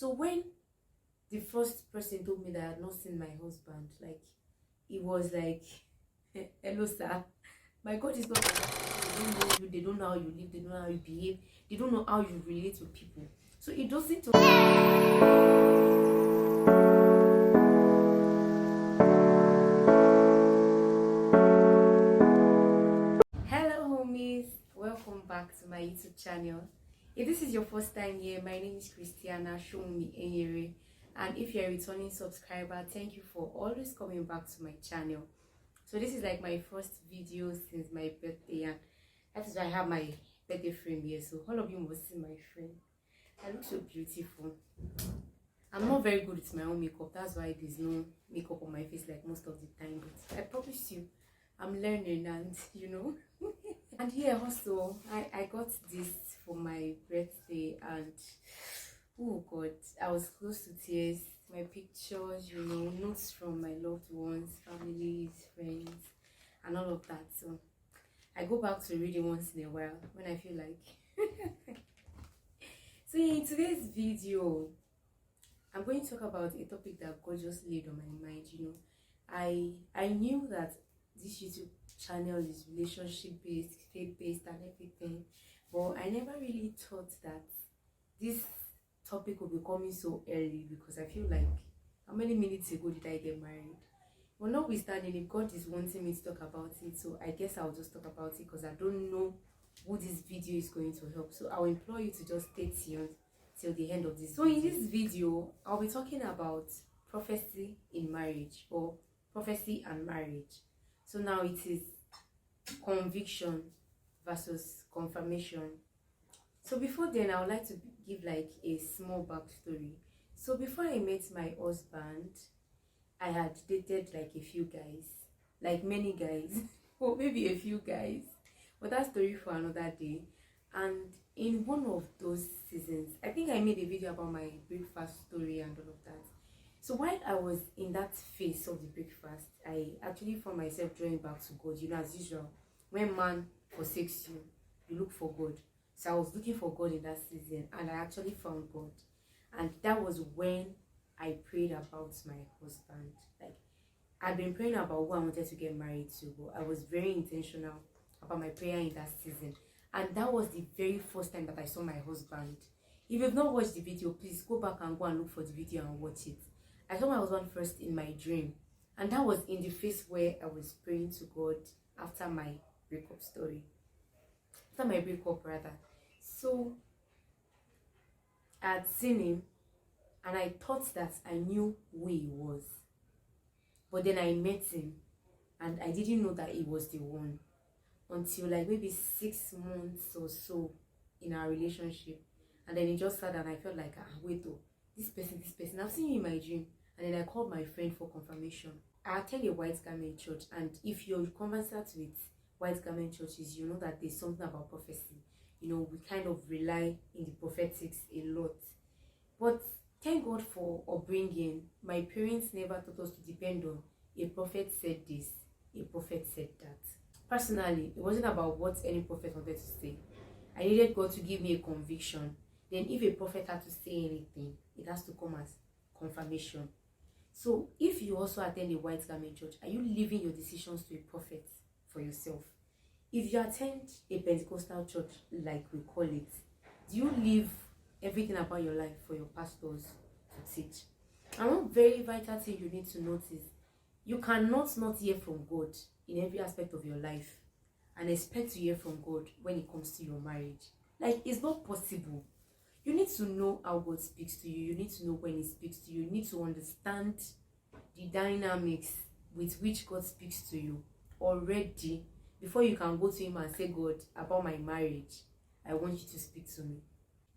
So when the first person told me that I had not seen my husband, like, it was like, hello sir, my God is not like that. They don't know you, they don't know how you live, they don't know how you behave, they don't know how you relate to people. So it doesn't. Hello homies, welcome back to my YouTube channel. If this is your first time here, my name is Christiana Shomi Enyere, and if you're a returning subscriber, thank you for always coming back to my channel. So this is like my first video since my birthday, and that is why I have my birthday frame here. So all of you must see my frame. I look so beautiful. I'm not very good with my own makeup, that's why there's no makeup on my face like most of the time, but I promise you I'm learning, and you know. And yeah, also I got this for my birthday, and oh god, I was close to tears. My pictures, you know, notes from my loved ones, families, friends, and all of that. So I go back to reading once in a while when I feel like. So in today's video, I'm going to talk about a topic that God just laid on my mind. You know, I knew that this YouTube channel is relationship based, faith based, and everything, but I never really thought that this topic will be coming so early, because I feel like, how many minutes ago did I get married? Well, notwithstanding, if God is wanting me to talk about it, so I guess I'll just talk about it, because I don't know who this video is going to help. So I'll implore you to just stay tuned till the end of this. So in this video, I'll be talking about prophecy in marriage, or prophecy and marriage. So now it is conviction versus confirmation. So before then, I would like to give like a small backstory. So before I met my husband, I had dated like a few guys, like many guys, or maybe a few guys, but that story for another day. And in one of those seasons, I think I made a video about my breakfast story and all of that. So while I was in that phase of the breakfast, I actually found myself drawing back to God. You know, as usual, when man forsakes you, you look for God. So I was looking for God in that season, and I actually found God. And that was when I prayed about my husband. Like, I've been praying about who I wanted to get married to, but I was very intentional about my prayer in that season. And that was the very first time that I saw my husband. If you've not watched the video, please go back and go and look for the video and watch it. I saw my husband first in my dream, and that was in the phase where I was praying to God after my breakup story. After my breakup, rather. So I had seen him, and I thought that I knew who he was. But then I met him, and I didn't know that he was the one until like maybe 6 months or so in our relationship. And then he just sat and I felt like, wait, oh, this person, I've seen you in my dream. And then I called my friend for confirmation. I attend a white garment church, and if you're conversant with white garment churches, you know that there's something about prophecy. You know, we kind of rely in the prophetics a lot. But thank God for upbringing. My parents never taught us to depend on a prophet said this, a prophet said that. Personally, it wasn't about what any prophet wanted to say. I needed God to give me a conviction. Then if a prophet had to say anything, it has to come as confirmation. So if you also attend a white garment church, are you leaving your decisions to a prophet for yourself? If you attend a Pentecostal church, like we call it, do you leave everything about your life for your pastors to teach? And one very vital thing you need to notice, you cannot not hear from God in every aspect of your life and expect to hear from God when it comes to your marriage. Like, it's not possible. You need to know how God speaks to you. You need to know when he speaks to you. You need to understand the dynamics with which God speaks to you already before you can go to him and say, God, about my marriage, I want you to speak to me.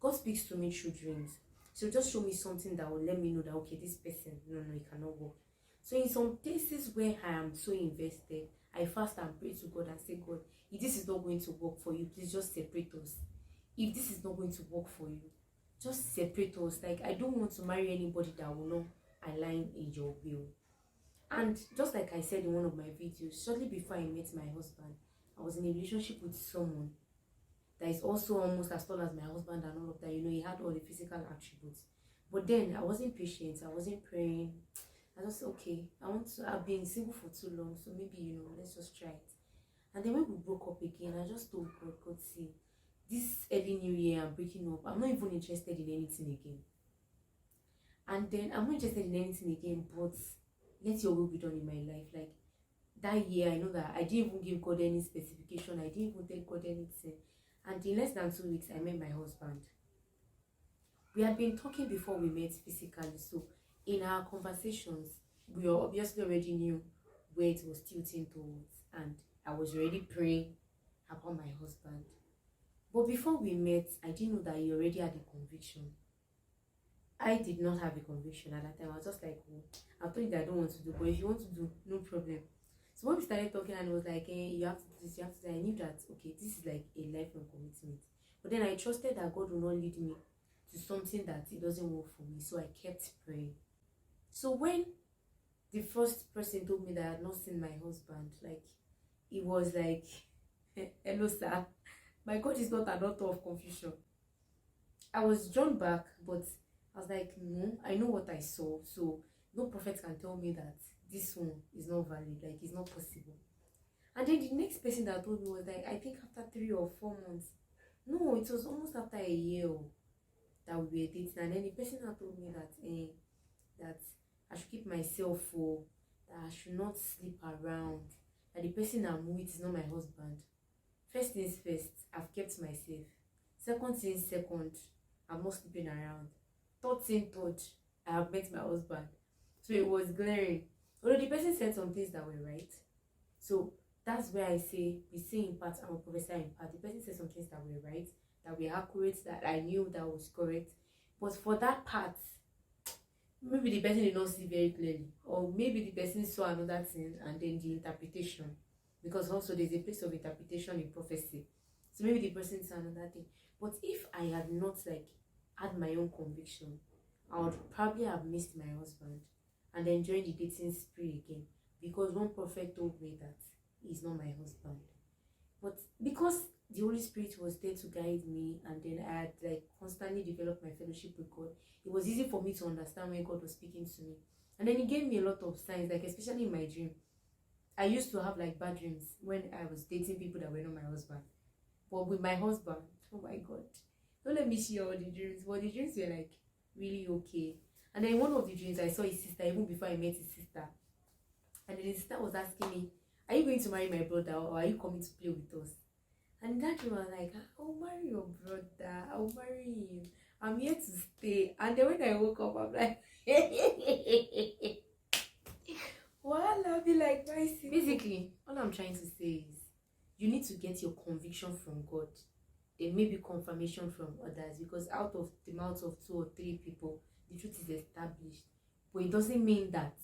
God speaks to me through dreams. So just show me something that will let me know that, okay, this person, no, it cannot work. So in some cases where I am so invested, I fast and pray to God and say, God, if this is not going to work for you, please just separate us. If this is not going to work for you, just separate us. Like, I don't want to marry anybody that will not align in your will. And just like I said in one of my videos, shortly before I met my husband, I was in a relationship with someone that is also almost as tall as my husband and all of that. You know, he had all the physical attributes. But then I wasn't patient, I wasn't praying. I just okay, I've been single for too long, so maybe let's just try it. And then when we broke up again, I just told God, God, see, this early new year I'm breaking up. I'm not even interested in anything again. And then I'm not interested in anything again, but let your will be done in my life. Like that year, I know that I didn't even give God any specification, I didn't even tell God anything. And in less than 2 weeks, I met my husband. We had been talking before we met physically, so in our conversations, we obviously already knew where it was tilting towards, and I was already praying about my husband. But before we met, I didn't know that he already had a conviction. I did not have a conviction at that time. I was just like, oh, I told you that I don't want to do, but if you want to do, no problem. So when we started talking, and it was like, you have to do this, you have to do that, I knew that, okay, this is like a lifelong commitment. But then I trusted that God will not lead me to something that it doesn't work for me. So I kept praying. So when the first person told me that I had not seen my husband, like, it was like, hello, sir. My God is not an author of confusion. I was drawn back, but I was like, no, I know what I saw. So no prophet can tell me that this one is not valid, like it's not possible. And then the next person that told me was like, I think after 3 or 4 months. No, it was almost after a year that we were dating. And then the person that told me that that I should keep myself for, that I should not sleep around, that the person I'm with is not my husband. First things first, I've kept myself. Second things second, I'm not sleeping around. Third thing third, I have met my husband. So it was glaring. Although the person said some things that were right. So that's where I say, we say in part, I'm a professor in part. The person said some things that were right, that were accurate, that I knew that was correct. But for that part, maybe the person did not see very clearly. Or maybe the person saw another thing and then the interpretation. Because also there's a place of interpretation in prophecy. So maybe the person saw another thing. But if I had not had my own conviction, I would probably have missed my husband and then joined the dating spree again. Because one prophet told me that he's not my husband. But because the Holy Spirit was there to guide me, and then I had constantly developed my fellowship with God, it was easy for me to understand when God was speaking to me. And then he gave me a lot of signs, especially in my dream. I used to have bad dreams when I was dating people that were not my husband. But with my husband, oh my God, don't let me share all the dreams. But the dreams were really okay. And then one of the dreams, I saw his sister even before I met his sister. And then his sister was asking me, are you going to marry my brother, or are you coming to play with us? And that dream was like, I'll marry your brother, I'll marry him, I'm here to stay. And then when I woke up, I'm like, well, I'll be like, basically, all I'm trying to say is, you need to get your conviction from God. There may be confirmation from others, because out of the mouths of 2 or 3 people, the truth is established. But it doesn't mean that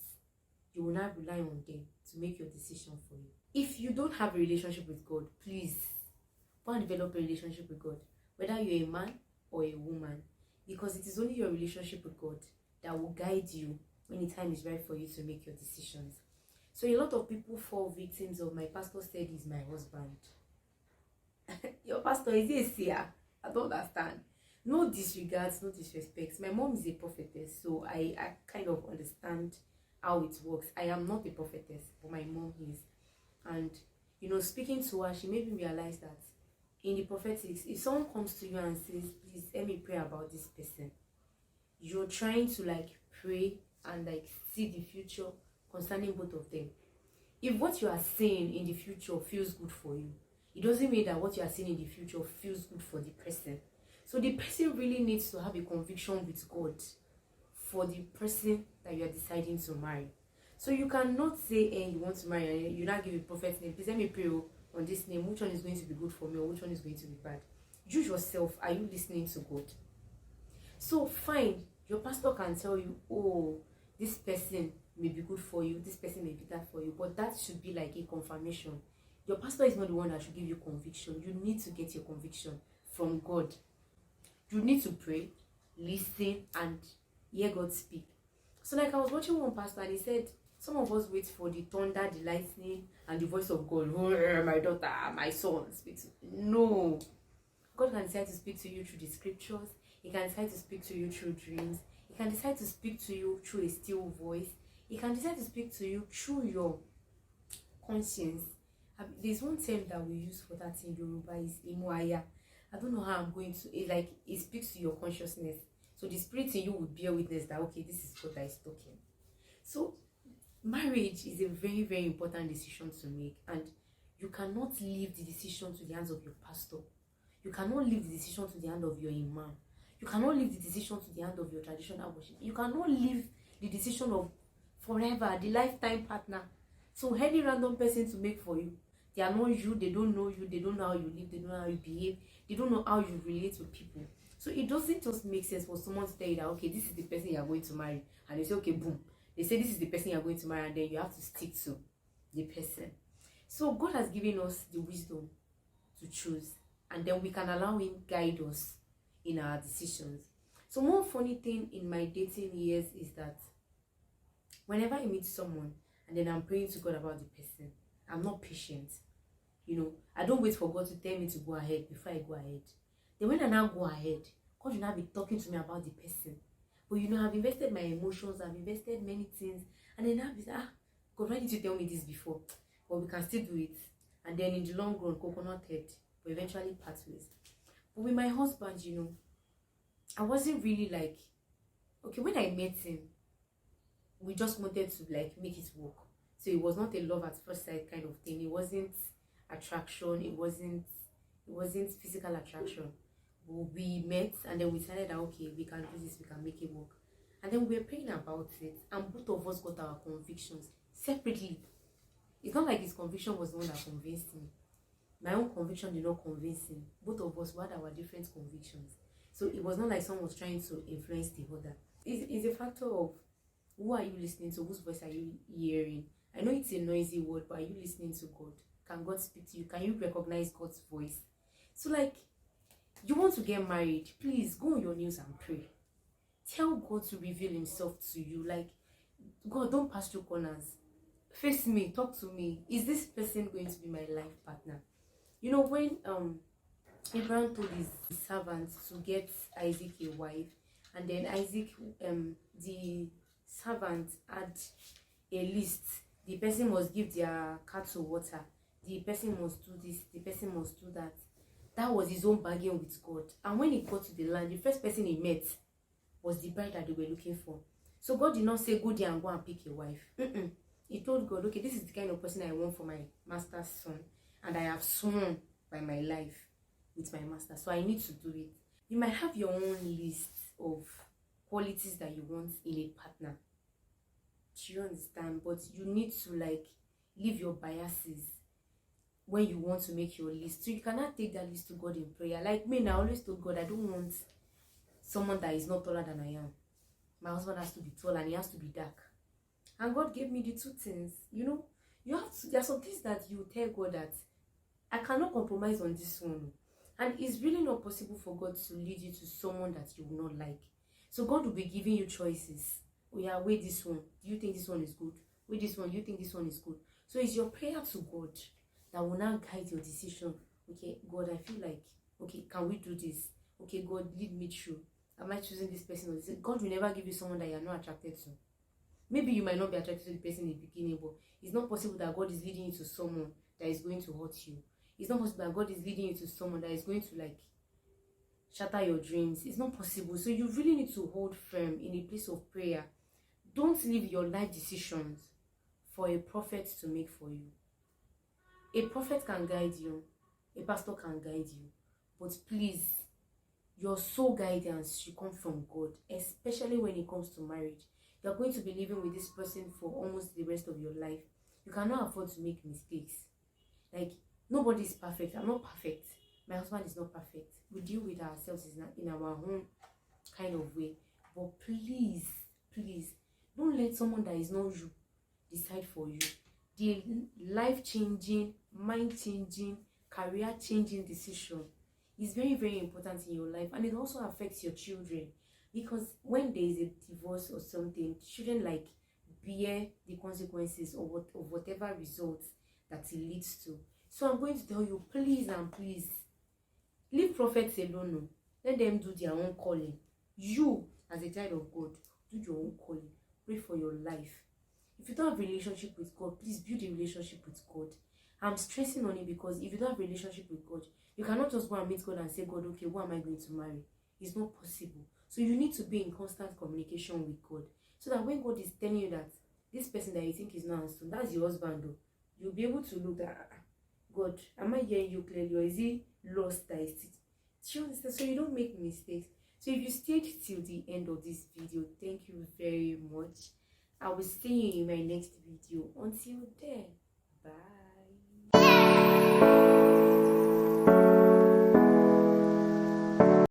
you will not rely on them to make your decision for you. If you don't have a relationship with God, please go and develop a relationship with God, whether you're a man or a woman, because it is only your relationship with God that will guide you when the time is right for you to make your decisions. So a lot of people fall victims of, my pastor said he's my husband. Your pastor, is he a seer? I don't understand. No disregards, no disrespects. My mom is a prophetess, so I kind of understand how it works. I am not a prophetess, but my mom is. And speaking to her, she made me realize that in the prophetics, if someone comes to you and says, please let me pray about this person, you're trying to pray and see the future concerning both of them. If what you are saying in the future feels good for you, it doesn't mean that what you are saying in the future feels good for the person. So the person really needs to have a conviction with God for the person that you are deciding to marry. So you cannot say, you want to marry and you not give a prophet's name. Please let me pray on this name. Which one is going to be good for me, or which one is going to be bad? Judge yourself. Are you listening to God? So fine, your pastor can tell you, oh, this person may be good for you, this person may be bad for you, but that should be a confirmation. Your pastor is not the one that should give you conviction. You need to get your conviction from God. You need to pray, listen, and hear God speak. So I was watching one pastor, and he said, some of us wait for the thunder, the lightning, and the voice of God. Oh, my daughter, my son, speak to me. No. God can decide to speak to you through the scriptures. He can decide to speak to you through dreams. He can decide to speak to you through a still voice. He can decide to speak to you through your conscience. There's one term that we use for that in Yoruba is Imuaya. I don't know how I'm going to. It's like it speaks to your consciousness. So the spirit in you will bear witness that okay, this is God that is talking. So marriage is a very, very important decision to make, and you cannot leave the decision to the hands of your pastor. You cannot leave the decision to the hand of your imam. You cannot leave the decision to the hand of your traditional worship. You cannot leave the decision of forever, the lifetime partner. So any random person to make for you. They are not you, they don't know you, they don't know how you live, they don't know how you behave, they don't know how you relate with people. So it doesn't just make sense for someone to tell you that okay, this is the person you are going to marry, and they say okay, boom. They say this is the person you are going to marry, and then you have to stick to the person. So God has given us the wisdom to choose, and then we can allow him guide us in our decisions. So one funny thing in my dating years is that whenever I meet someone and then I'm praying to God about the person, I'm not patient. I don't wait for God to tell me to go ahead before I go ahead. Then when I now go ahead, God will now be talking to me about the person. But I've invested my emotions, I've invested many things, and then I'll be like, God, why didn't you tell me this before? But we can still do it. And then in the long run, coconut head, but eventually part ways. But with my husband, I wasn't really like, okay, when I met him, we just wanted to like make it work. So it was not a love at first sight kind of thing. It wasn't attraction. It wasn't physical attraction. But we met and then we decided that okay, we can do this, we can make it work. And then we were praying about it, and both of us got our convictions separately. It's not like his conviction was the one that convinced me. My own conviction did not convince him. Both of us had our different convictions. So it was not like someone was trying to influence the other. It's a factor of who are you listening to? Whose voice are you hearing? I know it's a noisy word, but are you listening to God? Can God speak to you? Can you recognize God's voice? So like, you want to get married, please go on your knees and pray. Tell God to reveal himself to you. Like, God, don't pass through corners. Face me, talk to me. Is this person going to be my life partner? When Abraham told his servants to get Isaac a wife, and then Isaac, the servant had a list. The person must give their cattle water. The person must do this. The person must do that. That was his own bargain with God. And when he got to the land, the first person he met was the bride that they were looking for. So God did not say, go there and go and pick a wife. He told God, okay, this is the kind of person I want for my master's son. And I have sworn by my life with my master. So I need to do it. You might have your own list of qualities that you want in a partner. Do you understand? But you need to like leave your biases when you want to make your list. So you cannot take that list to God in prayer. Like me, I always told God I don't want someone that is not taller than I am. My husband has to be tall and he has to be dark. And God gave me the two things. You have to, there are some things that you tell God that I cannot compromise on this one. And it's really not possible for God to lead you to someone that you will not like. So God will be giving you choices. Oh yeah, wait, this one. Do you think this one is good? Wait, this one. You think this one is good? So it's your prayer to God that will now guide your decision. Okay, God, I feel like, okay, can we do this? Okay, God, lead me through. Am I choosing this person or this? God will never give you someone that you are not attracted to. Maybe you might not be attracted to the person in the beginning, but it's not possible that God is leading you to someone that is going to hurt you. It's not possible that God is leading you to someone that is going to like shatter your dreams. It's not possible. So you really need to hold firm in a place of prayer. Don't leave your life decisions for a prophet to make for you. A prophet can guide you. A pastor can guide you. But please, your soul guidance should come from God, especially when it comes to marriage. You're going to be living with this person for almost the rest of your life. You cannot afford to make mistakes. Like, nobody is perfect. I'm not perfect. My husband is not perfect. We deal with ourselves in our own kind of way. But please, don't let someone that is not you decide for you. The life-changing, mind-changing, career-changing decision is very, very important in your life. And it also affects your children. Because when there is a divorce or something, children like bear the consequences of whatever results that it leads to. So I'm going to tell you, please and please, leave prophets alone. Let them do their own calling. You, as a child of God, do your own calling, pray for your life. If you don't have a relationship with God, please build a relationship with God. I'm stressing on it because if you don't have a relationship with God, you cannot just go and meet God and say, God, okay, who am I going to marry? It's not possible. So you need to be in constant communication with God, so that when God is telling you that this person that you think is not handsome, that's your husband, though, you'll be able to look at, God, am I hearing you clearly, or is he lost that is it? Do you understand? So you don't make mistakes. So if you stayed till the end of this video, thank you very much. I will see you in my next video. Until then, bye.